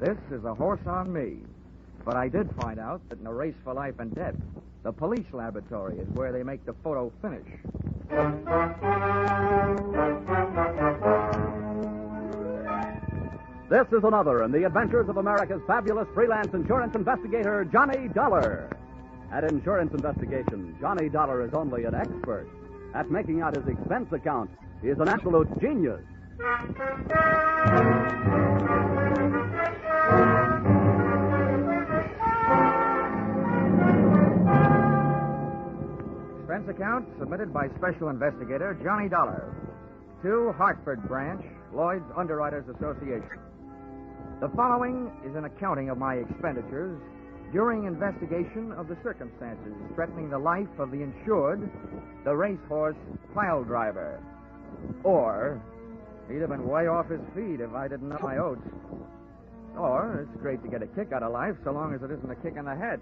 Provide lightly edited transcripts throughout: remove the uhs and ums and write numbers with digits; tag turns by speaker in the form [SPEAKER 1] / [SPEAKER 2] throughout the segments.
[SPEAKER 1] This is a horse on me. But I did find out that in a race for life and death, the police laboratory is where they make the photo finish.
[SPEAKER 2] This is another in the adventures of America's fabulous freelance insurance investigator, Johnny Dollar. At insurance investigation, Johnny Dollar is only an expert. At making out his expense account, he is an absolute genius.
[SPEAKER 1] Expense account submitted by Special Investigator Johnny Dollar to Hartford Branch, Lloyd's Underwriters Association. The following is an accounting of my expenditures during investigation of the circumstances threatening the life of the insured, the racehorse Piledriver. Or, he'd have been way off his feet if I didn't know my oats. Or, it's great to get a kick out of life so long as it isn't a kick in the head.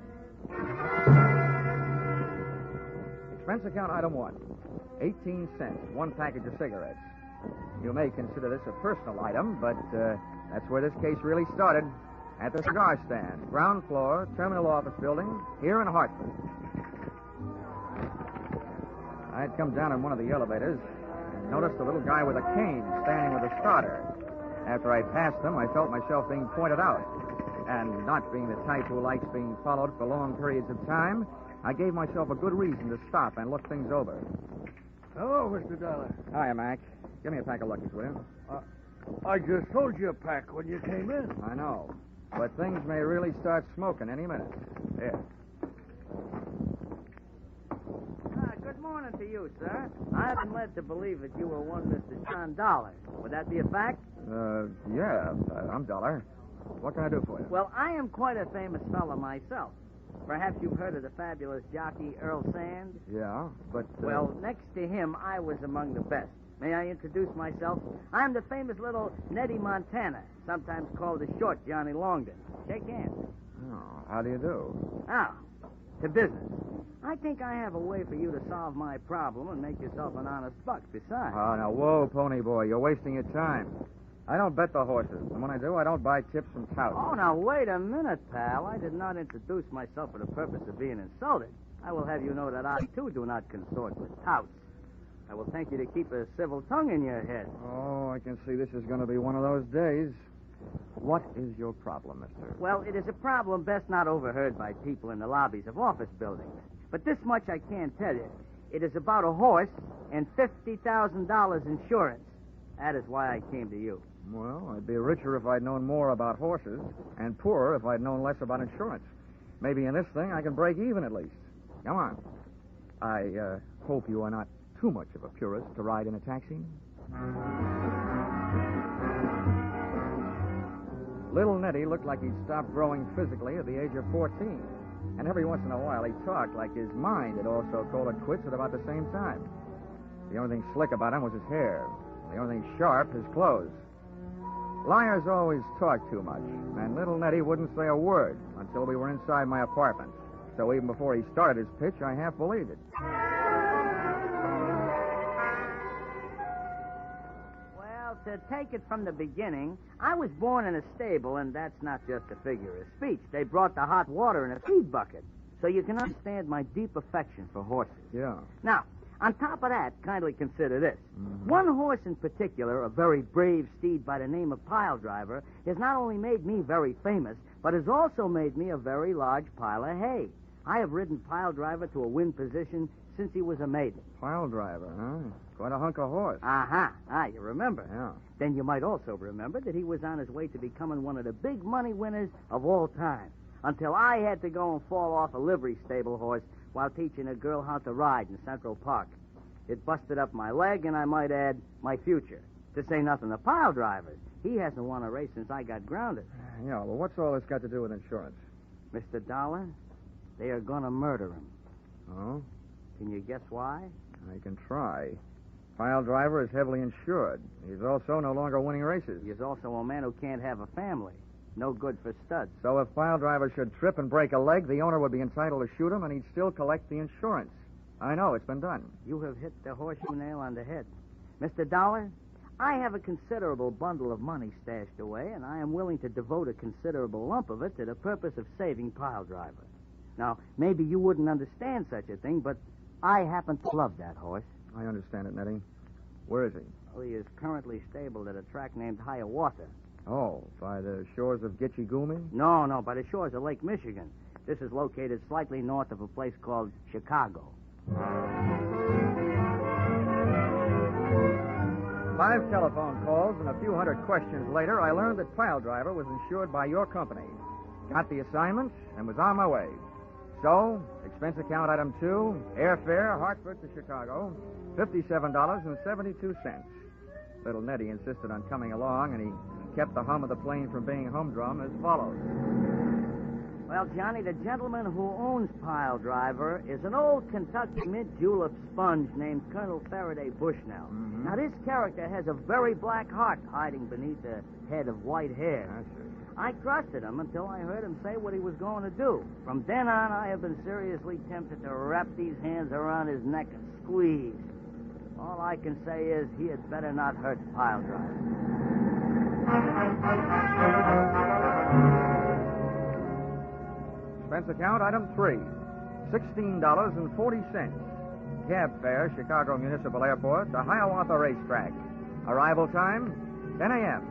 [SPEAKER 1] Expense account item 1, 18 cents, one package of cigarettes. You may consider this a personal item, but that's where this case really started. At the cigar stand, ground floor, terminal office building, here in Hartford. I had come down in one of the elevators and noticed a little guy with a cane standing with a starter. After I passed him, I felt myself being pointed out. And not being the type who likes being followed for long periods of time, I gave myself a good reason to stop and look things over.
[SPEAKER 3] Hello, Mr. Dollar.
[SPEAKER 1] Hiya, Mac. Give me a pack of Luckies, will you?
[SPEAKER 3] I just sold you a pack when you came in.
[SPEAKER 1] I know. But things may really start smoking any minute. Here.
[SPEAKER 4] Good morning to you, sir. I've been led to believe that you were one Mr. John Dollar. Would that be a fact?
[SPEAKER 1] Yeah. I'm Dollar. What can I do for you?
[SPEAKER 4] Well, I am quite a famous fellow myself. Perhaps you've heard of the fabulous jockey Earl Sand?
[SPEAKER 1] Yeah, but...
[SPEAKER 4] Well, next to him, I was among the best. May I introduce myself? I'm the famous little Nettie Montana, sometimes called the short Johnny Longden. Shake hands.
[SPEAKER 1] Oh, how do you do?
[SPEAKER 4] Now, to business. I think I have a way for you to solve my problem and make yourself an honest buck besides.
[SPEAKER 1] Oh, now, whoa, pony boy, you're wasting your time. I don't bet the horses, and when I do, I don't buy tips from touts.
[SPEAKER 4] Oh, now, wait a minute, pal. I did not introduce myself for the purpose of being insulted. I will have you know that I, too, do not consort with touts. I will thank you to keep a civil tongue in your head.
[SPEAKER 1] Oh, I can see this is going to be one of those days. What is your problem, mister?
[SPEAKER 4] Well, it is a problem best not overheard by people in the lobbies of office buildings. But this much I can tell you. It is about a horse and $50,000 insurance. That is why I came to you.
[SPEAKER 1] Well, I'd be richer if I'd known more about horses, and poorer if I'd known less about insurance. Maybe in this thing I can break even at least. Come on. I hope you are not too much of a purist to ride in a taxi. Little Nettie looked like he'd stopped growing physically at the age of 14. And every once in a while he talked like his mind had also called it quits at about the same time. The only thing slick about him was his hair. The only thing sharp, his clothes. Liars always talk too much, and little Nettie wouldn't say a word until we were inside my apartment. So even before he started his pitch, I half believed it.
[SPEAKER 4] Well, to take it from the beginning, I was born in a stable, and that's not just a figure of speech. They brought the hot water in a feed bucket, so you can understand my deep affection for horses.
[SPEAKER 1] Yeah.
[SPEAKER 4] Now, on top of that, kindly consider this.
[SPEAKER 1] Mm-hmm.
[SPEAKER 4] One horse in particular, a very brave steed by the name of Piledriver, has not only made me very famous, but has also made me a very large pile of hay. I have ridden Piledriver to a win position since he was a maiden.
[SPEAKER 1] Piledriver, huh? Quite a hunk of horse.
[SPEAKER 4] Uh-huh. You remember.
[SPEAKER 1] Yeah.
[SPEAKER 4] Then you might also remember that he was on his way to becoming one of the big money winners of all time, until I had to go and fall off a livery stable horse while teaching a girl how to ride in Central Park. It busted up my leg, and I might add, my future. To say nothing of Piledriver. He hasn't won a race since I got grounded.
[SPEAKER 1] Yeah, well, what's all this got to do with insurance?
[SPEAKER 4] Mr. Dollar, they are going to murder him.
[SPEAKER 1] Oh?
[SPEAKER 4] Can you guess why?
[SPEAKER 1] I can try. Piledriver is heavily insured. He's also no longer winning races.
[SPEAKER 4] He is also a man who can't have a family. No good for studs.
[SPEAKER 1] So if Piledriver should trip and break a leg, the owner would be entitled to shoot him, and he'd still collect the insurance. I know, it's been done.
[SPEAKER 4] You have hit the horseshoe nail on the head. Mr. Dollar, I have a considerable bundle of money stashed away, and I am willing to devote a considerable lump of it to the purpose of saving Piledriver. Now, maybe you wouldn't understand such a thing, but I happen to love that horse.
[SPEAKER 1] I understand it, Nettie. Where is he?
[SPEAKER 4] Well, he is currently stabled at a track named Hiawatha.
[SPEAKER 1] Oh, by the shores of Gitche Gumee?
[SPEAKER 4] No, by the shores of Lake Michigan. This is located slightly north of a place called Chicago.
[SPEAKER 1] 5 telephone calls and a few hundred questions later, I learned that Piledriver was insured by your company. Got the assignment and was on my way. So, expense account item 2, airfare, Hartford to Chicago, $57.72. Little Nettie insisted on coming along, and he kept the hum of the plane from being humdrum as follows.
[SPEAKER 4] Well, Johnny, the gentleman who owns Piledriver is an old Kentucky mint julep sponge named Colonel Faraday Bushnell.
[SPEAKER 1] Mm-hmm.
[SPEAKER 4] Now, this character has a very black heart hiding beneath a head of white hair.
[SPEAKER 1] I see.
[SPEAKER 4] I trusted him until I heard him say what he was going to do. From then on, I have been seriously tempted to wrap these hands around his neck and squeeze. All I can say is he had better not hurt Piledriver.
[SPEAKER 1] Expense account item 3, $16.40. Cab fare, Chicago Municipal Airport to Hiawatha Racetrack. Arrival time, 10 a.m.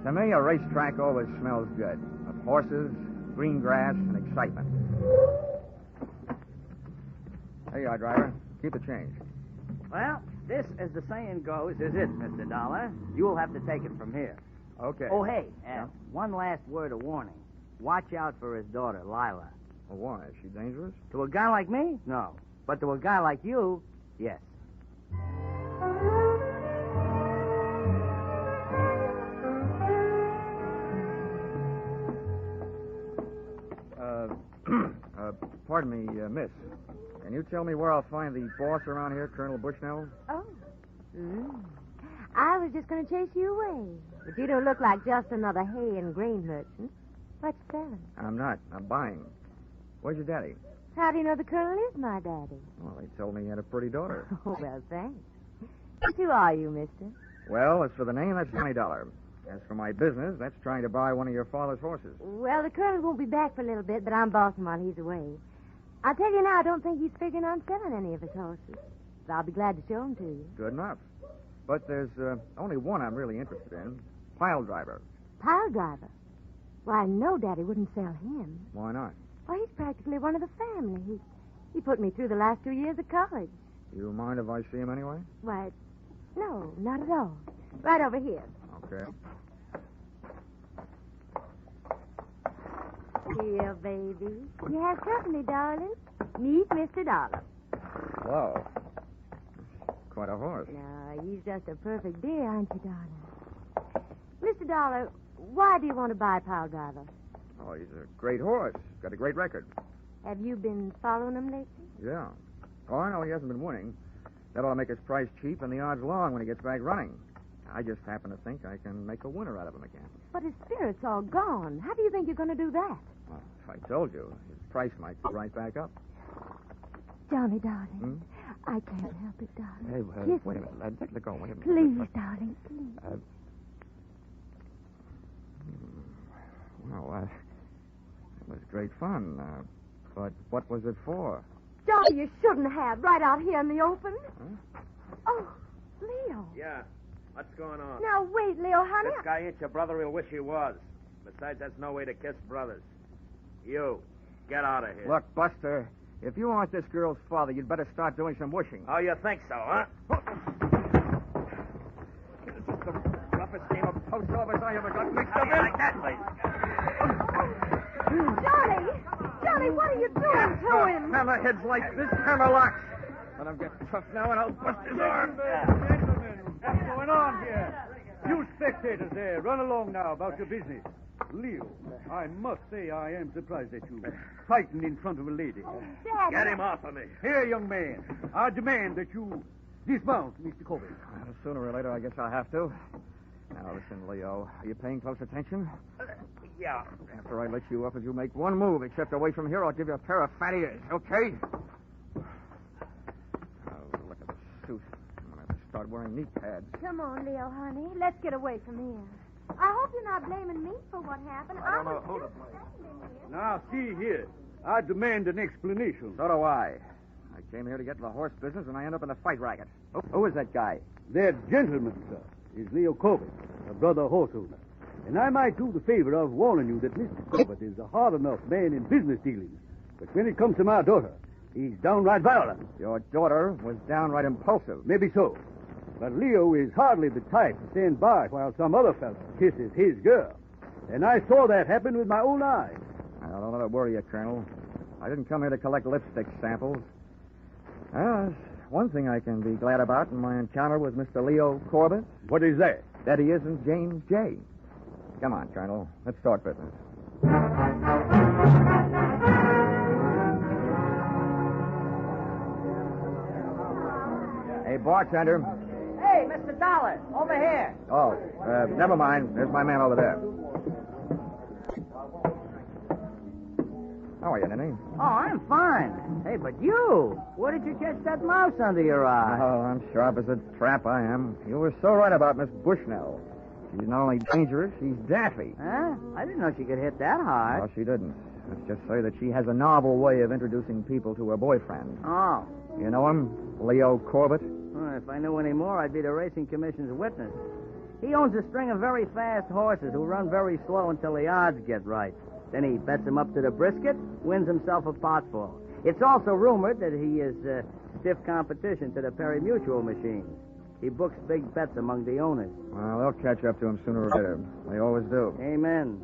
[SPEAKER 1] To me, a racetrack always smells good, of horses, green grass, and excitement. There you are, driver. Keep the change.
[SPEAKER 4] Well, this, as the saying goes, is it, Mr. Dollar. You'll have to take it from here.
[SPEAKER 1] Okay.
[SPEAKER 4] Oh, hey, one last word of warning. Watch out for his daughter, Lila.
[SPEAKER 1] Well, why? Is she dangerous?
[SPEAKER 4] To a guy like me? No. But to a guy like you, yes.
[SPEAKER 1] Pardon me, miss. Can you tell me where I'll find the boss around here, Colonel Bushnell?
[SPEAKER 5] Oh. I was just going to chase you away. But you don't look like just another hay and grain merchant. What you selling?
[SPEAKER 1] I'm not. I'm buying. Where's your daddy?
[SPEAKER 5] How do you know the colonel is my daddy?
[SPEAKER 1] Well, he told me he had a pretty daughter.
[SPEAKER 5] Oh, well, thanks. Who are you, mister?
[SPEAKER 1] Well, as for the name, that's $20. As for my business, that's trying to buy one of your father's horses.
[SPEAKER 5] Well, the colonel won't be back for a little bit, but I'm bossing while he's away. I'll tell you now, I don't think he's figuring on selling any of his horses. But I'll be glad to show them to you.
[SPEAKER 1] Good enough. But there's only one I'm really interested in. Piledriver.
[SPEAKER 5] Piledriver? Why, no, Daddy wouldn't sell him.
[SPEAKER 1] Why not?
[SPEAKER 5] Well, he's practically one of the family. He put me through the last 2 years of college.
[SPEAKER 1] You mind if I see him anyway?
[SPEAKER 5] Why, no, not at all. Right over here.
[SPEAKER 1] Okay.
[SPEAKER 5] Here, baby. You have company, darling. Meet Mr. Dollar.
[SPEAKER 1] Wow. Quite a horse.
[SPEAKER 5] No, he's just a perfect dear, aren't you, darling? Mr. Dollar, why do you want to buy Piledriver?
[SPEAKER 1] Oh, he's a great horse. Got a great record.
[SPEAKER 5] Have you been following him lately?
[SPEAKER 1] Yeah. Oh, I know he hasn't been winning. That'll make his price cheap and the odds long when he gets back running. I just happen to think I can make a winner out of him again.
[SPEAKER 5] But his spirit's all gone. How do you think you're going to do that?
[SPEAKER 1] Well, if I told you, his price might go right back up.
[SPEAKER 5] Johnny, darling. I can't help it, darling.
[SPEAKER 1] Hey, wait a minute. Let go. Wait a minute.
[SPEAKER 5] Please, darling, please.
[SPEAKER 1] Well, it was great fun. But what was it for?
[SPEAKER 5] Johnny, you shouldn't have. Right out here in the open.
[SPEAKER 1] Huh?
[SPEAKER 5] Oh, Leo.
[SPEAKER 6] Yeah. What's going on?
[SPEAKER 5] Now, wait, Leo, honey.
[SPEAKER 6] This guy ain't your brother. He'll wish he was. Besides, that's no way to kiss brothers. You, get out of here.
[SPEAKER 1] Look, Buster, if you aren't this girl's father, you'd better start doing some wishing.
[SPEAKER 6] Oh, you think so, huh?
[SPEAKER 1] This is the roughest game of post office I ever got mixed up in.
[SPEAKER 6] Like that, please.
[SPEAKER 5] Johnny, what are you doing to him?
[SPEAKER 1] Hammerheads like this, hammer locks. Let him get tough now, and I'll bust his arm.
[SPEAKER 3] Gentlemen, what's going on here? You spectators there, run along now about your business. Leo, I must say I am surprised at you. Fighting in front of a lady.
[SPEAKER 5] Daddy.
[SPEAKER 6] Get him off of me.
[SPEAKER 3] Here, young man, I demand that you dismount Mr. Colby.
[SPEAKER 1] Well, sooner or later, I guess I'll have to. Now, listen, Leo. Are you paying close attention?
[SPEAKER 6] Yeah.
[SPEAKER 1] After I let you up, if you make one move except away from here, I'll give you a pair of fat ears, okay? Oh, look at the suit. I'm going to have to start start wearing knee pads.
[SPEAKER 5] Come on, Leo, honey. Let's get away from here. I hope you're not blaming me for what happened.
[SPEAKER 1] I don't know.
[SPEAKER 5] was
[SPEAKER 1] Hold
[SPEAKER 5] just
[SPEAKER 1] it,
[SPEAKER 5] standing here.
[SPEAKER 3] Now, see here. I demand an explanation.
[SPEAKER 1] So do I. I came here to get in the horse business, and I end up in a fight racket. Who is that guy?
[SPEAKER 3] That gentleman, sir, is Leo Corbett, a brother horse owner. And I might do the favor of warning you that Mr. Corbett is a hard enough man in business dealings. But when it comes to my daughter, he's downright violent.
[SPEAKER 1] Your daughter was downright impulsive.
[SPEAKER 3] Maybe so. But Leo is hardly the type to stand by while some other fellow kisses his girl. And I saw that happen with my own eyes.
[SPEAKER 1] Well, don't let it worry you, Colonel. I didn't come here to collect lipstick samples. There's one thing I can be glad about in my encounter with Mr. Leo Corbett.
[SPEAKER 3] What is that?
[SPEAKER 1] That he isn't James J. Come on, Colonel. Let's start business. Hey, bartender.
[SPEAKER 4] Hey, Mr. Dollar, over here.
[SPEAKER 1] Oh, never mind. There's my man over there. How are you, Ninny?
[SPEAKER 4] Oh, I'm fine. Hey, but you, where did you catch that mouse under your eye?
[SPEAKER 1] Oh, I'm sharp as a trap, I am. You were so right about Miss Bushnell. She's not only dangerous, she's daffy.
[SPEAKER 4] Huh? I didn't know she could hit that hard.
[SPEAKER 1] No, she didn't. Let's just say that she has a novel way of introducing people to her boyfriend.
[SPEAKER 4] Oh.
[SPEAKER 1] You know him? Leo Corbett?
[SPEAKER 4] Well, if I knew any more, I'd be the Racing Commission's witness. He owns a string of very fast horses who run very slow until the odds get right. Then he bets them up to the brisket, wins himself a potful. It's also rumored that he is stiff competition to the Perry Mutual machines. He books big bets among the owners.
[SPEAKER 1] Well, they'll catch up to him sooner or later. They always do.
[SPEAKER 4] Amen.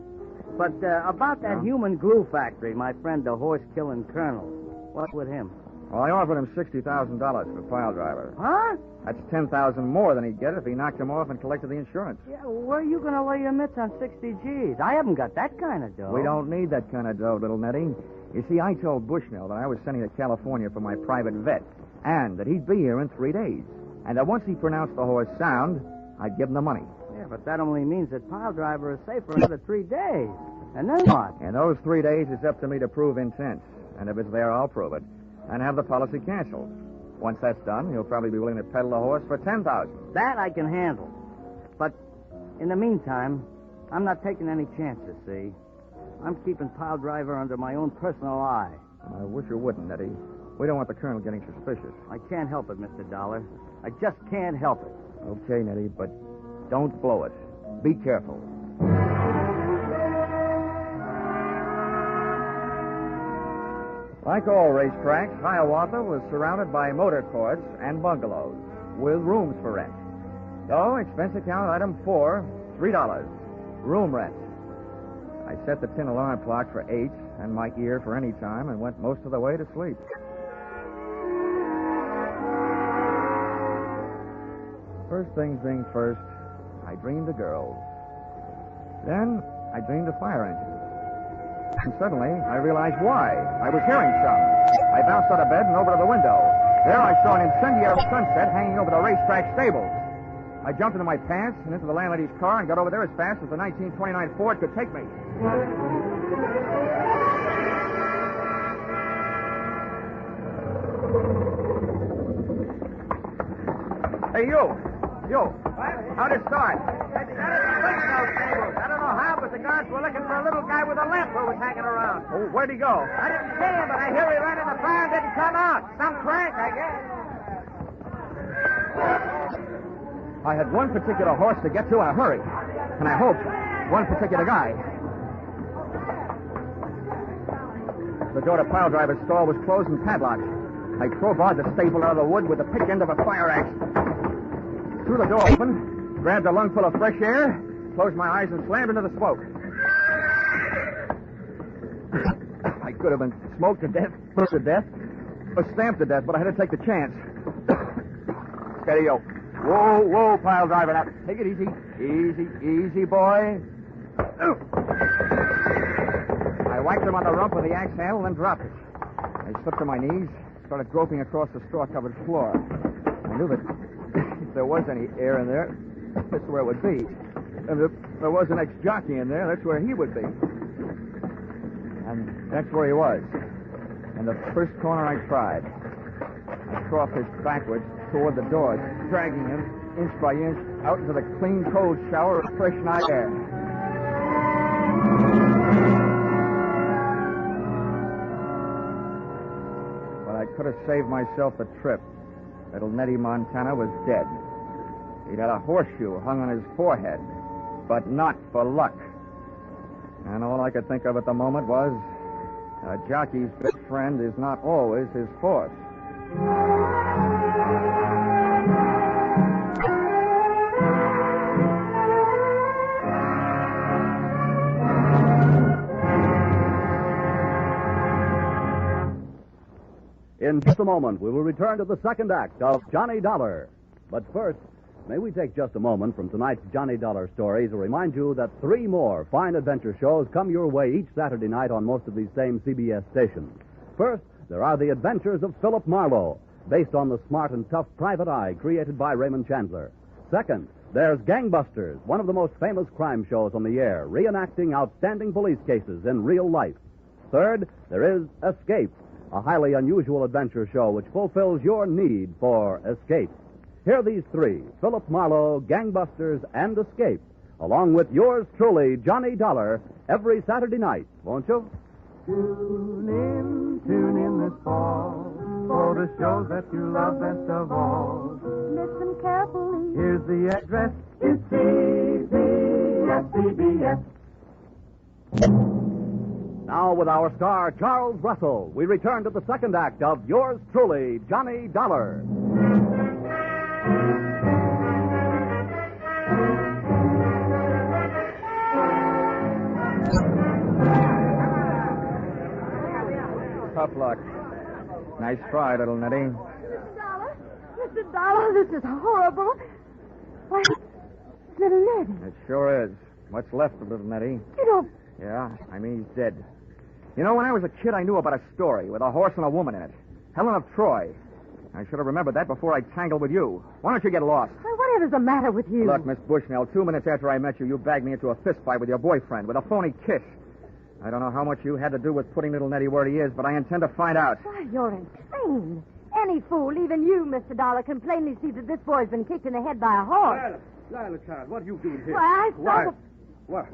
[SPEAKER 4] But about that human glue factory, my friend, the horse-killing colonel, what with him?
[SPEAKER 1] Well, I offered him $60,000 for Piledriver.
[SPEAKER 4] Huh?
[SPEAKER 1] That's $10,000 more than he'd get if he knocked him off and collected the insurance.
[SPEAKER 4] Yeah, where are you going to lay your mitts on 60 G's? I haven't got that kind of dough.
[SPEAKER 1] We don't need that kind of dough, little Nettie. You see, I told Bushnell that I was sending to California for my private vet, and that he'd be here in 3 days. And that once he pronounced the horse sound, I'd give him the money.
[SPEAKER 4] Yeah, but that only means that Piledriver is safe for another 3 days. And then what?
[SPEAKER 1] In those 3 days, it's up to me to prove intent. And if it's there, I'll prove it. And have the policy canceled. Once that's done, you'll probably be willing to peddle the horse for $10,000.
[SPEAKER 4] That I can handle. But in the meantime, I'm not taking any chances, see? I'm keeping Piledriver under my own personal eye.
[SPEAKER 1] I wish you wouldn't, Nettie. We don't want the colonel getting suspicious.
[SPEAKER 4] I can't help it, Mr. Dollar. I just can't help it.
[SPEAKER 1] Okay, Nettie, but don't blow it. Be careful. Like all racetracks, Hiawatha was surrounded by motor courts and bungalows with rooms for rent. So, expense account item 4, $3. Room rent. I set the tin alarm clock for 8 and my ear for any time and went most of the way to sleep. First things being first, I dreamed a girl. Then I dreamed a fire engine. And suddenly, I realized why. I was hearing some. I bounced out of bed and over to the window. There I saw an incendiary sunset hanging over the racetrack stables. I jumped into my pants and into the landlady's car and got over there as fast as the 1929 Ford could take me. Hey, you. How'd it start?
[SPEAKER 4] I don't know how, but the guards were looking for a little guy with a lamp who was hanging around.
[SPEAKER 1] Oh, where'd he go?
[SPEAKER 4] I didn't see him, but I hear he ran in the fire and didn't come out. Some crank, I guess.
[SPEAKER 1] I had one particular horse to get to in a hurry. And I hoped one particular guy. The door to Piledriver's stall was closed and padlocked. I crowbarred the stable out of the wood with the pick end of a fire axe. Threw the door open, grabbed a lungful of fresh air, closed my eyes and slammed into the smoke. I could have been smoked to death, burnt to death, or stamped to death, but I had to take the chance. Steady, yo. Whoa, Piledriver. Now, take it easy. Easy, boy. I whacked him on the rump with the axe handle, then dropped it. I slipped to my knees, started groping across the straw-covered floor. I knew that if there was any air in there, that's where it would be. And if there was an ex-jockey in there, that's where he would be. And that's where he was. In the first corner I tried. I crossed it backwards, toward the door, dragging him, inch by inch, out into the clean, cold shower of fresh night air. But I could have saved myself the trip. Little Nettie Montana was dead. He'd had a horseshoe hung on his forehead, but not for luck. And all I could think of at the moment was, a jockey's best friend is not always his horse.
[SPEAKER 2] In just a moment, we will return to the second act of Johnny Dollar. But first, may we take just a moment from tonight's Johnny Dollar stories to remind you that 3 more fine adventure shows come your way each Saturday night on most of these same CBS stations. First, there are The Adventures of Philip Marlowe, based on the smart and tough Private Eye created by Raymond Chandler. Second, there's Gangbusters, one of the most famous crime shows on the air, reenacting outstanding police cases in real life. Third, there is Escape, a highly unusual adventure show which fulfills your need for escape. Hear these 3, Philip Marlowe, Gangbusters, and Escape, along with yours truly, Johnny Dollar, every Saturday night, won't you?
[SPEAKER 7] Tune in this fall for the shows that you love best of all.
[SPEAKER 5] Listen carefully.
[SPEAKER 7] Here's the address. It's CBS.
[SPEAKER 2] Now, with our star, Charles Russell, we return to the second act of yours truly, Johnny Dollar.
[SPEAKER 1] Tough luck. Nice try, little Nettie.
[SPEAKER 5] Mr. Dollar? Mr. Dollar, this is horrible. Why, it's little Nettie.
[SPEAKER 1] It sure is. What's left of little Nettie?
[SPEAKER 5] You don't...
[SPEAKER 1] Yeah, I mean, he's dead. You know, when I was a kid, I knew about a story with a horse and a woman in it. Helen of Troy. I should have remembered that before I tangled with you. Why don't you get lost?
[SPEAKER 5] Why, whatever's the matter with you?
[SPEAKER 1] Look, Miss Bushnell, 2 minutes after I met you, you bagged me into a fist fight with your boyfriend with a phony kiss. I don't know how much you had to do with putting little Nettie where he is, but I intend to find out.
[SPEAKER 5] Why, you're insane. Any fool, even you, Mr. Dollar, can plainly see that this boy's been kicked in the head by a horse.
[SPEAKER 3] Lila, child, what are you doing here?
[SPEAKER 5] Why, I saw the...
[SPEAKER 3] What?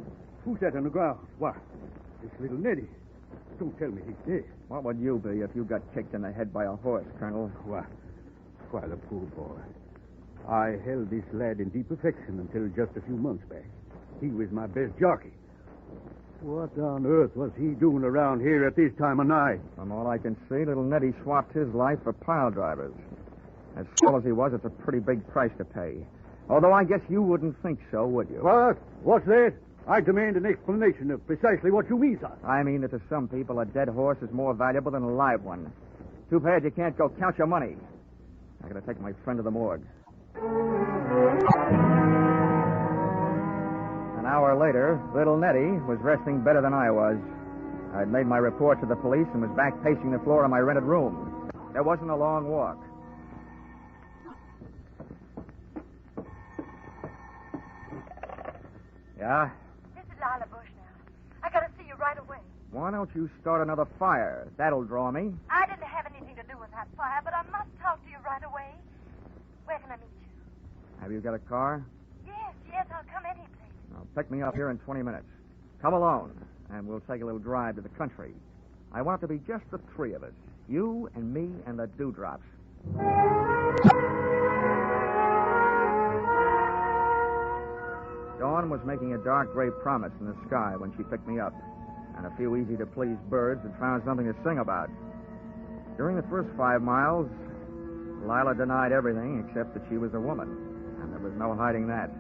[SPEAKER 3] Who's that on the ground? What? It's little Nettie. Don't tell me he's dead.
[SPEAKER 1] What would you be if you got kicked in the head by a horse, Colonel?
[SPEAKER 3] Why, the poor boy. I held this lad in deep affection until just a few months back. He was my best jockey. What on earth was he doing around here at this time of night?
[SPEAKER 1] From all I can see, little Nettie swapped his life for Piledriver's. As swell as he was, it's a pretty big price to pay. Although I guess you wouldn't think so, would you?
[SPEAKER 3] What? What's that? I demand an explanation of precisely what you mean, sir.
[SPEAKER 1] I mean that to some people, a dead horse is more valuable than a live one. Too bad you can't go count your money. I gotta take my friend to the morgue. An hour later, little Nettie was resting better than I was. I'd made my report to the police and was back pacing the floor of my rented room. There wasn't a long walk. Yeah?
[SPEAKER 8] This is Lila Bushnell. I gotta see you right away.
[SPEAKER 1] Why don't you start another fire? That'll draw me.
[SPEAKER 8] I didn't have anything to do with that fire, but I must talk to you right away. Where can I meet you?
[SPEAKER 1] Have you got a car?
[SPEAKER 8] Yes, I'll come any place.
[SPEAKER 1] Now, pick me up here in 20 minutes. Come alone, and we'll take a little drive to the country. I want it to be just the 3 of us. You and me and the dewdrops. Dawn was making a dark gray promise in the sky when she picked me up, and a few easy-to-please birds had found something to sing about. During the first 5 miles, Lila denied everything except that she was a woman, and there was no hiding that.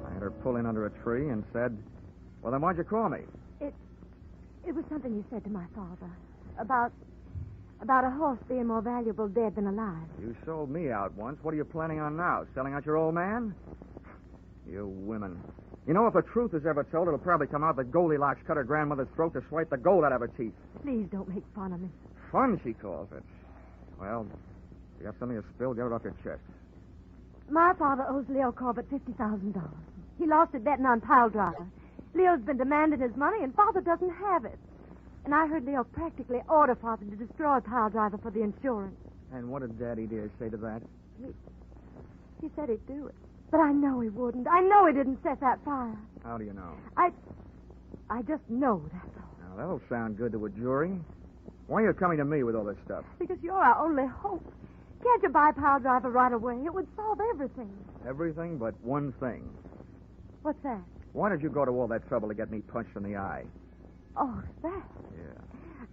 [SPEAKER 1] I had her pull in under a tree and said, "Well, then why'd you call me?"
[SPEAKER 5] It was something you said to my father. About a horse being more valuable dead than alive.
[SPEAKER 1] You sold me out once. What are you planning on now? Selling out your old man? You women. You know, if the truth is ever told, it'll probably come out that Goldilocks cut her grandmother's throat to swipe the gold out of her teeth.
[SPEAKER 5] Please don't make fun of me.
[SPEAKER 1] Fun, she calls it. Well, you got something to spill, get it off your chest.
[SPEAKER 5] My father owes Leo Corbett $50,000. He lost it betting on Piledriver. Leo's been demanding his money, and Father doesn't have it. And I heard Leo practically order Father to destroy Piledriver for the insurance.
[SPEAKER 1] And what did Daddy dear say to that?
[SPEAKER 5] He said he'd do it. But I know he wouldn't. I know he didn't set that fire.
[SPEAKER 1] How do you know?
[SPEAKER 5] I just know, that's all.
[SPEAKER 1] Now, that'll sound good to a jury. Why are you coming to me with all this stuff?
[SPEAKER 5] Because you're our only hope. Can't you buy Piledriver right away? It would solve everything.
[SPEAKER 1] Everything but one thing.
[SPEAKER 5] What's that?
[SPEAKER 1] Why did you go to all that trouble to get me punched in the eye?
[SPEAKER 5] Oh, that.
[SPEAKER 1] Yeah.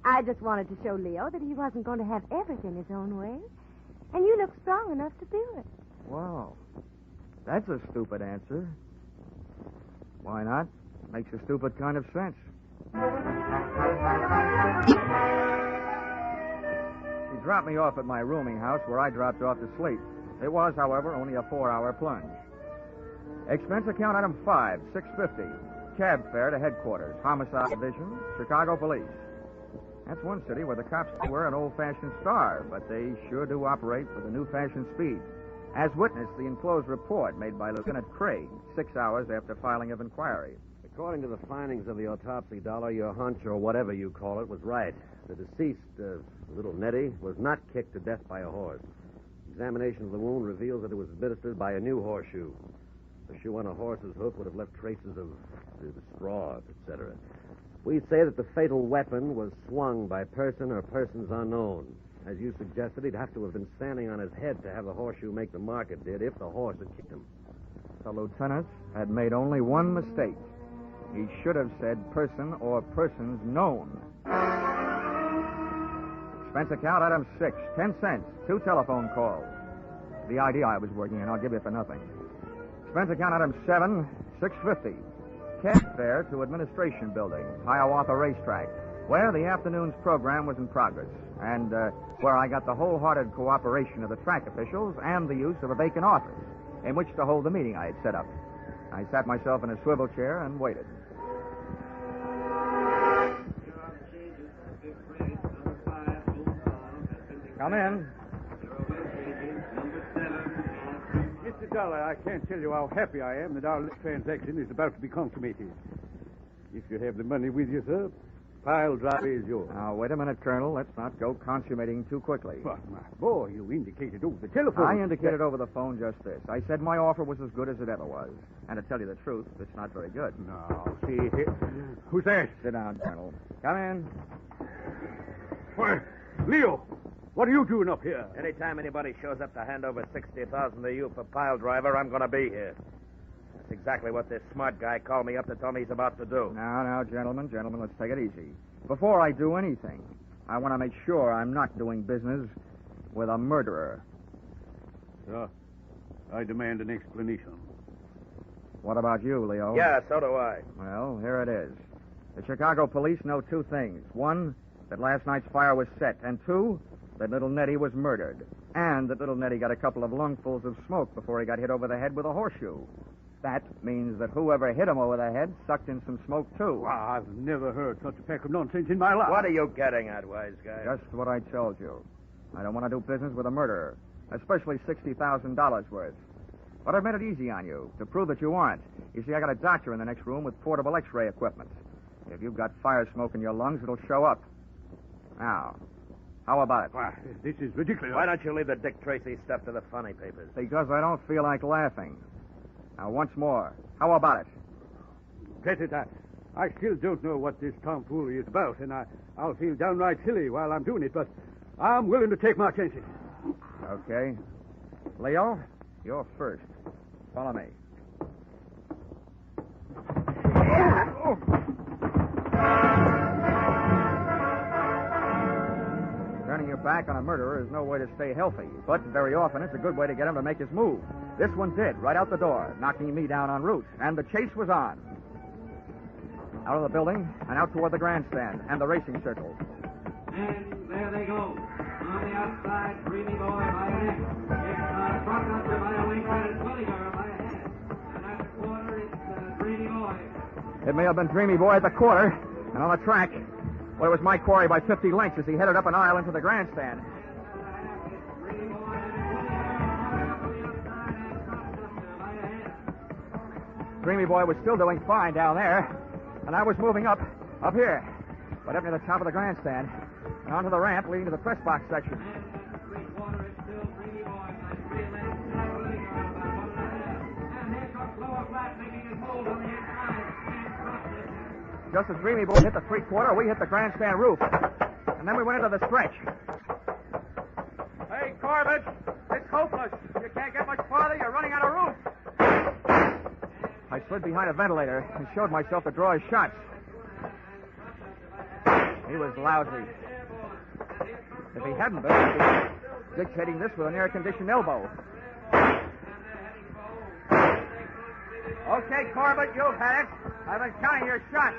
[SPEAKER 5] I just wanted to show Leo that he wasn't going to have everything his own way. And you look strong enough to do it.
[SPEAKER 1] Wow. That's a stupid answer. Why not? Makes a stupid kind of sense. She dropped me off at my rooming house where I dropped off to sleep. It was, however, only a 4-hour plunge. Expense account item 5, $6.50. Cab fare to headquarters, Homicide Division, Chicago Police. That's one city where the cops wear an old-fashioned star, but they sure do operate with a new-fashioned speed. As witness the enclosed report made by Lieutenant Craig 6 hours after filing of inquiry.
[SPEAKER 9] According to the findings of the autopsy, Dollar, your hunch, or whatever you call it, was right. The deceased, little Nettie, was not kicked to death by a horse. Examination of the wound reveals that it was administered by a new horseshoe. The shoe on a horse's hoof would have left traces of straw, etc. We say that the fatal weapon was swung by person or persons unknown. As you suggested, he'd have to have been standing on his head to have the horseshoe make the mark it did if the horse had kicked him.
[SPEAKER 1] The lieutenant had made only one mistake. He should have said person or persons known. Expense account item 6, 10 cents, 2 telephone calls. The idea I was working in, I'll give you for nothing. Expense account item 7, $6.50. Cab fare to Administration Building, Hiawatha Racetrack, where the afternoon's program was in progress, and where I got the wholehearted cooperation of the track officials and the use of a vacant office in which to hold the meeting I had set up. I sat myself in a swivel chair and waited. Come in.
[SPEAKER 3] Mr. Dollar, I can't tell you how happy I am that our transaction is about to be consummated. If you have the money with you, sir, Piledriver is yours.
[SPEAKER 1] Now, wait a minute, Colonel. Let's not go consummating too quickly.
[SPEAKER 3] But, my boy, you indicated over the telephone.
[SPEAKER 1] I indicated over the phone just this. I said my offer was as good as it ever was. And to tell you the truth, it's not very good.
[SPEAKER 3] No, see here. Who's that?
[SPEAKER 1] Sit down, Colonel. Come in.
[SPEAKER 3] Why, Leo, what are you doing up here?
[SPEAKER 6] Anytime anybody shows up to hand over $60,000 to you for Piledriver, I'm going to be here. That's exactly what this smart guy called me up to tell me he's about to do.
[SPEAKER 1] Now, gentlemen, let's take it easy. Before I do anything, I want to make sure I'm not doing business with a murderer.
[SPEAKER 3] Sir, I demand an explanation.
[SPEAKER 1] What about you, Leo?
[SPEAKER 6] Yeah, so do I.
[SPEAKER 1] Well, here it is. The Chicago police know 2 things. 1, that last night's fire was set. And 2, that little Nettie was murdered. And that little Nettie got a couple of lungfuls of smoke before he got hit over the head with a horseshoe. That means that whoever hit him over the head sucked in some smoke, too.
[SPEAKER 3] Well, I've never heard such a pack of nonsense in my life.
[SPEAKER 6] What are you getting at, wise guy?
[SPEAKER 1] Just what I told you. I don't want to do business with a murderer, especially $60,000 worth. But I've made it easy on you to prove that you aren't. You see, I got a doctor in the next room with portable X-ray equipment. If you've got fire smoke in your lungs, it'll show up. Now, how about it?
[SPEAKER 3] Why, this is ridiculous.
[SPEAKER 6] Why don't you leave the Dick Tracy stuff to the funny papers?
[SPEAKER 1] Because I don't feel like laughing. Now, once more, how about it?
[SPEAKER 3] Get it, I still don't know what this tomfoolery is about, and I'll feel downright silly while I'm doing it, but I'm willing to take my chances.
[SPEAKER 1] Okay. Leo, you're first. Follow me. Turning your back on a murderer is no way to stay healthy, but very often it's a good way to get him to make his move. This one did, right out the door, knocking me down en route, and the chase was on. Out of the building and out toward the grandstand and the racing circle.
[SPEAKER 10] And there they go. On the outside, Dreamy Boy by a neck. It's Proctor by a wing, and Piledriver by a head. And at the quarter, it's Dreamy Boy.
[SPEAKER 1] It may have been Dreamy Boy at the quarter, and on the track, well, it was my quarry by 50 lengths as he headed up an aisle into the grandstand. Dreamy Boy was still doing fine down there, and I was moving up here, but up near the top of the grandstand, and onto the ramp leading to the press box section.
[SPEAKER 10] flat, making his hold on the inside. Speed front this year.
[SPEAKER 1] Just as Dreamy Boy hit the three-quarter, we hit the grandstand roof. And then we went into the stretch. Hey, Corbett, it's hopeless. You can't get much farther. You're running out of roof. I slid behind a ventilator and showed myself to draw his shots. He was lousy. If he hadn't been, I'd be dictating this with an air-conditioned elbow. Okay, Corbett, you've had it. I've been counting your shots.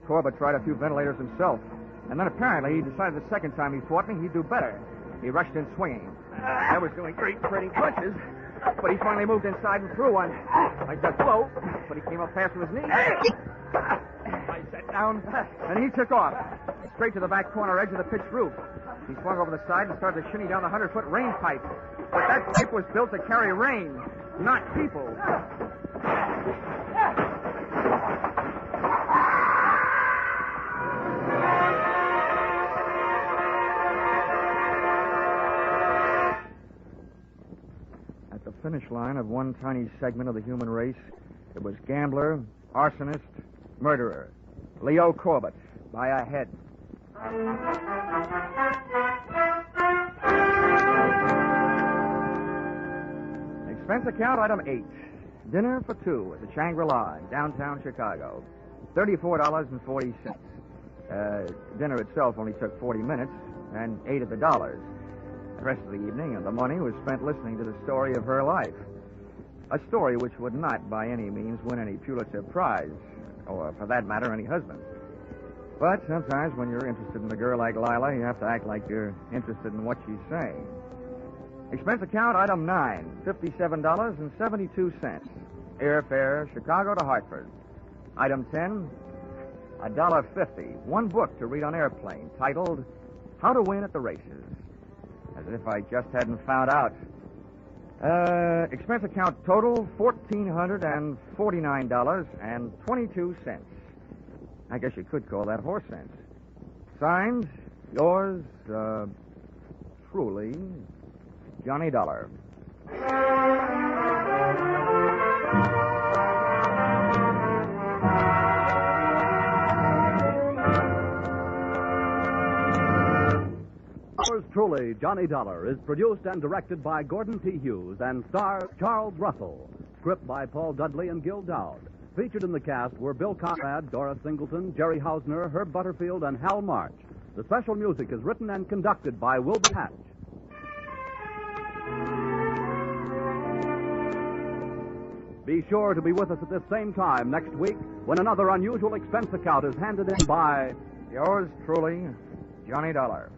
[SPEAKER 1] Corbett tried a few ventilators himself, and then apparently he decided the second time he fought me, he'd do better. He rushed in swinging. I was doing great trading punches, but he finally moved inside and threw one. I ducked low, but he came up fast with his knee. I sat down, and he took off, straight to the back corner edge of the pitched roof. He swung over the side and started to shinny down the 100-foot rain pipe. But that pipe was built to carry rain, not people. At the finish line of one tiny segment of the human race, it was gambler, arsonist, murderer, Leo Corbett, by a head. Expense account item 8. Dinner for two at the Shangri-La in downtown Chicago. $34.40. Dinner itself only took 40 minutes and 8 of the dollars. The rest of the evening and the money was spent listening to the story of her life. A story which would not by any means win any Pulitzer Prize, or for that matter, any husband. But sometimes when you're interested in a girl like Lila, you have to act like you're interested in what she's saying. Expense account item 9, $57.72. Airfare, Chicago to Hartford. Item 10, $1.50. One book to read on airplane, titled How to Win at the Races. As if I just hadn't found out. Expense account total, $1,449.22. I guess you could call that horse sense. Signed, yours, truly, Johnny Dollar.
[SPEAKER 2] Yours truly, Johnny Dollar, is produced and directed by Gordon T. Hughes and stars Charles Russell. Script by Paul Dudley and Gil Dowd. Featured in the cast were Bill Conrad, Dora Singleton, Jerry Hausner, Herb Butterfield, and Hal March. The special music is written and conducted by Wilbur Hatch. Be sure to be with us at this same time next week when another unusual expense account is handed in by
[SPEAKER 1] Yours truly, Johnny Dollar.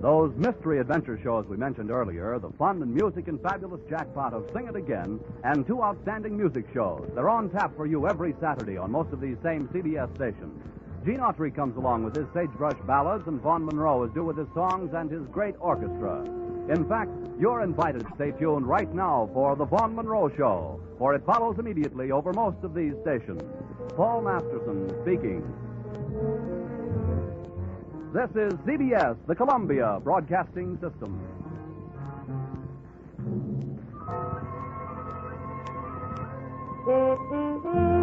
[SPEAKER 2] Those mystery adventure shows we mentioned earlier, the fun and music and fabulous jackpot of Sing It Again, and two outstanding music shows. They're on tap for you every Saturday on most of these same CBS stations. Gene Autry comes along with his sagebrush ballads, and Vaughn Monroe is due with his songs and his great orchestra. In fact, you're invited to stay tuned right now for the Vaughn Monroe Show, for it follows immediately over most of these stations. Paul Masterson speaking. This is CBS, the Columbia Broadcasting System.
[SPEAKER 5] Mm-hmm.